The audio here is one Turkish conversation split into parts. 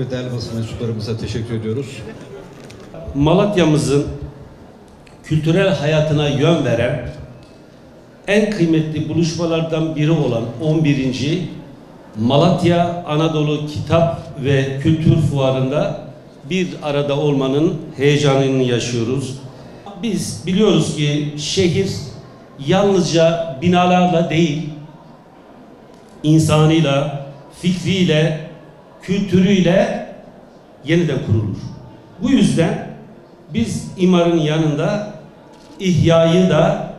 ve değerli basın mensuplarımıza teşekkür ediyoruz. Malatya'mızın kültürel hayatına yön veren en kıymetli buluşmalardan biri olan 11. Malatya Anadolu Kitap ve Kültür Fuarı'nda bir arada olmanın heyecanını yaşıyoruz. Biz biliyoruz ki şehir yalnızca binalarla değil, insanıyla, fikriyle, kültürüyle yeniden kurulur. Bu yüzden biz imarın yanında ihyayı da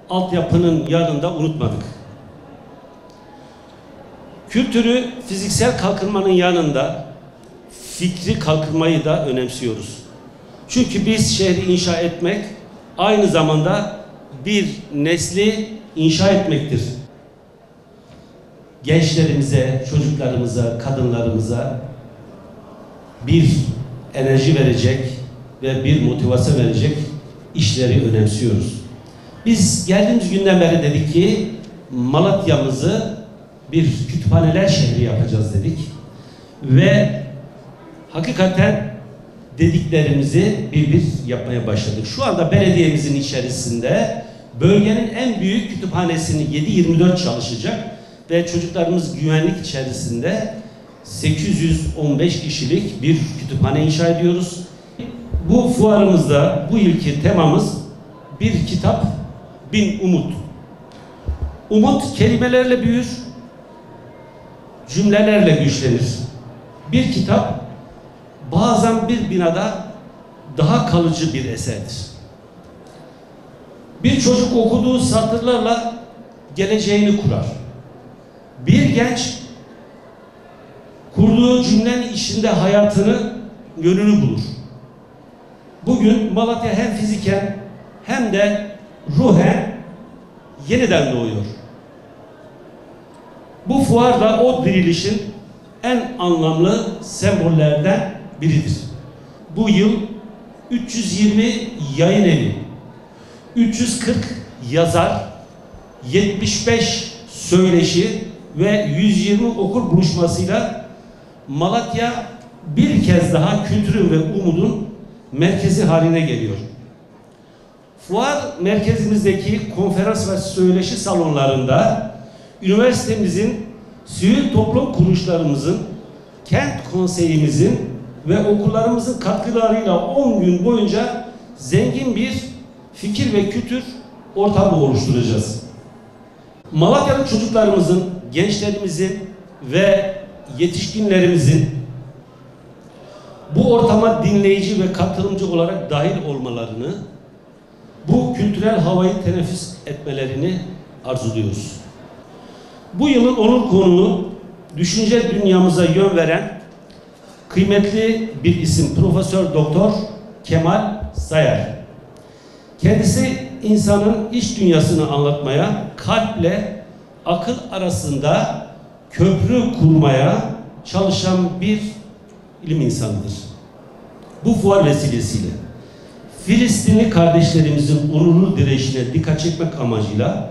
altyapının yanında unutmadık. Kültürü fiziksel kalkınmanın yanında fikri kalkınmayı da önemsiyoruz. Çünkü biz şehri inşa etmek aynı zamanda bir nesli inşa etmektir. Gençlerimize, çocuklarımıza, kadınlarımıza bir enerji verecek ve bir motivasyon verecek işleri önemsiyoruz. Biz geldiğimiz günden beri dedik ki Malatya'mızı bir kütüphaneler şehri yapacağız dedik. Ve hakikaten dediklerimizi bir yapmaya başladık. Şu anda belediyemizin içerisinde bölgenin en büyük kütüphanesini 7/24 çalışacak ve çocuklarımız güvenlik içerisinde 815 kişilik bir kütüphane inşa ediyoruz. Bu fuarımızda bu yılki temamız bir kitap, bin umut. Umut kelimelerle büyür, cümlelerle güçlenir. Bir kitap bazen bir binada daha kalıcı bir eserdir. Bir çocuk okuduğu satırlarla geleceğini kurar. Bir genç kurduğu cümlenin içinde hayatını, yönünü bulur. Bugün Malatya hem fiziken hem de ruhen yeniden doğuyor. Bu fuar da o dirilişin en anlamlı sembollerden biridir. Bu yıl 320 yayın evi, 340 yazar, 75 söyleşi ve 120 okur buluşmasıyla Malatya bir kez daha kültürün ve umudun merkezi haline geliyor. Fuar merkezimizdeki konferans ve söyleşi salonlarında üniversitemizin, sivil toplum kuruluşlarımızın, kent konseyimizin ve okullarımızın katkılarıyla 10 gün boyunca zengin bir fikir ve kültür ortamı oluşturacağız. Malatya'lı çocuklarımızın, gençlerimizin ve yetişkinlerimizin bu ortama dinleyici ve katılımcı olarak dahil olmalarını, bu kültürel havayı teneffüs etmelerini arzuluyoruz. Bu yılın onur konuğu düşünce dünyamıza yön veren kıymetli bir isim Profesör Doktor Kemal Sayar. Kendisi insanın iç dünyasını anlatmaya, kalple akıl arasında köprü kurmaya çalışan bir ilim insanıdır. Bu fuar vesilesiyle Filistinli kardeşlerimizin onurlu direnişine dikkat çekmek amacıyla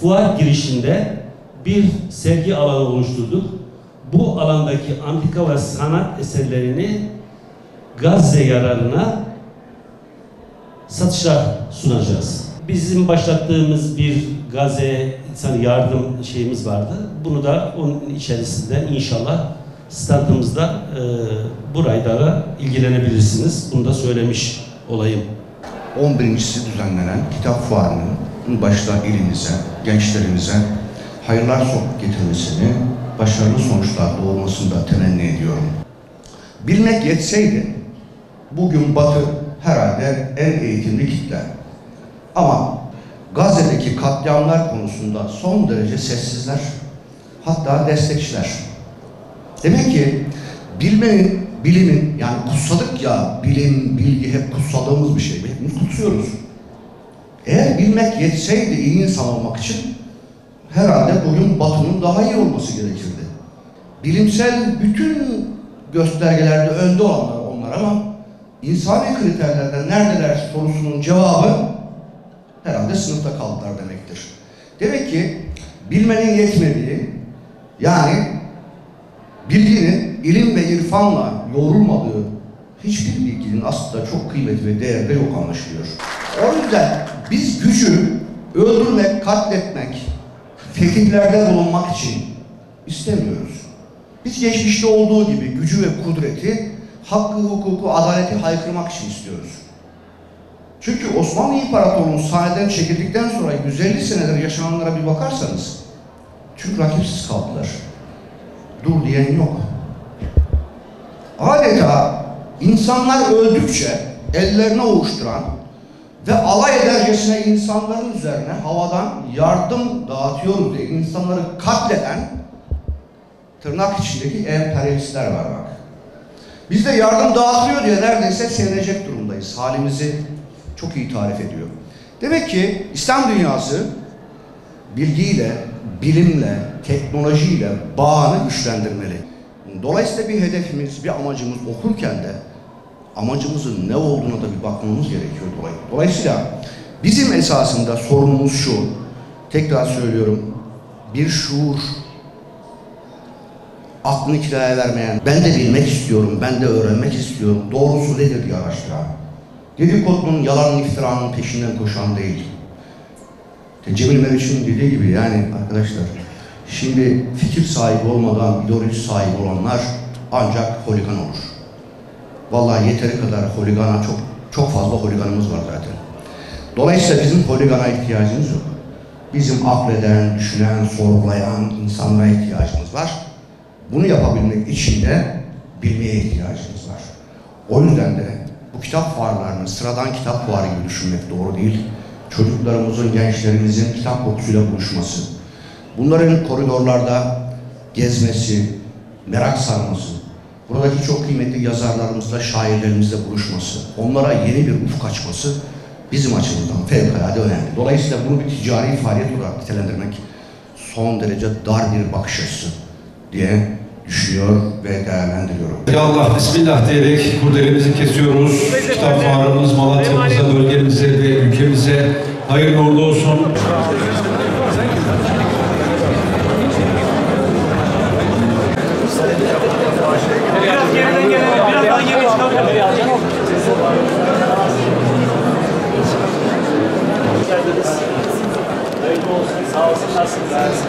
fuar girişinde bir sergi alanı oluşturduk. Bu alandaki antika ve sanat eserlerini Gazze yararına satışa sunacağız. Bizim başlattığımız bir Gazze insan yardım şeyimiz vardı. Bunu da onun içerisinde inşallah standımızda burayla da ilgilenebilirsiniz. Bunu da söylemiş olayım. 11.si düzenlenen kitap fuarının başta ilimize, gençlerimize hayırlar getirmesini, başarılı sonuçlar doğurmasını da temenni ediyorum. Bilmek yetseydi, bugün Batı herhalde en eğitimli kitle. Ama Gazze'deki katliamlar konusunda son derece sessizler, hatta destekçiler. Demek ki bilmenin, bilimin, yani kutsadık ya, bilim, bilgi hep kutsadığımız bir şey. Hepimiz kutsuyoruz. Eğer bilmek yetseydi iyi insan olmak için herhalde bugün Batı'nın daha iyi olması gerekirdi. Bilimsel bütün göstergelerde önde olanlar onlar ama insani kriterlerden neredeler sorusunun cevabı herhalde sınıfta kaldılar demektir. Demek ki bilmenin yetmediği, yani bilginin ilim ve irfanla yoğrulmadığı hiçbir bilginin aslında çok kıymeti ve değeri de yok anlaşılıyor. O yüzden biz gücü öldürmek, katletmek, fetihlerde bulunmak için istemiyoruz. Biz geçmişte olduğu gibi gücü ve kudreti, hakkı, hukuku, adaleti haykırmak için istiyoruz. Çünkü Osmanlı İmparatorluğu'nun sahneden çekildikten sonra 150 senedir yaşananlara bir bakarsanız, çünkü rakipsiz kaldılar. Dur diyen yok. Adeta insanlar öldükçe ellerine ovuşturan ve alay edercesine insanların üzerine havadan yardım dağıtıyoruz diye insanları katleden tırnak içindeki emperyalistler var bak. Biz de yardım dağıtılıyor diye neredeyse sevinecek durumdayız. Halimizi çok iyi tarif ediyor. Demek ki İslam dünyası bilgiyle, bilimle, teknolojiyle bağını güçlendirmeli. Dolayısıyla bir hedefimiz, bir amacımız okurken de amacımızın ne olduğuna da bir bakmamız gerekiyor. Dolayısıyla bizim esasında sorunumuz şu, tekrar söylüyorum, bir şuur, aklını kiraya vermeyen, ben de bilmek istiyorum, ben de öğrenmek istiyorum, doğrusu nedir diye araştıran, dedikodunun, yalan, iftiranın peşinden koşan değil. Cemil Meriç'in dediği gibi yani arkadaşlar, şimdi fikir sahibi olmadan ideoloji sahibi olanlar ancak holigan olur. Vallahi yeteri kadar holigana, çok fazla holiganımız var zaten. Dolayısıyla bizim holigana ihtiyacımız yok. Bizim akleden, düşünen, sorgulayan insanlara ihtiyacımız var. Bunu yapabilmek için de bilmeye ihtiyacımız var. O yüzden de bu kitap fuarlarını sıradan kitap fuarı gibi düşünmek doğru değil. Çocuklarımızın, gençlerimizin kitap kokusuyla buluşması, bunların koridorlarda gezmesi, merak sarması, buradaki çok kıymetli yazarlarımızla, şairlerimizle buluşması, onlara yeni bir ufuk açması bizim açımızdan fevkalade önemli. Dolayısıyla bunu bir ticari faaliyet olarak nitelendirmek son derece dar bir bakış açısı diye düşünüyor ve değerlendiriyorum. Ya Allah, Bismillah diyerek kurdelemizi kesiyoruz. Kitap fuarımız Malatya'mıza, bölgemize ve ülkemize hayırlı uğurlu olsun. Biraz geriden gelelim. Biraz daha geri çıkalım. Hoş geldiniz. Hayırlı olsun. Sağ olsun. Nasılsınız?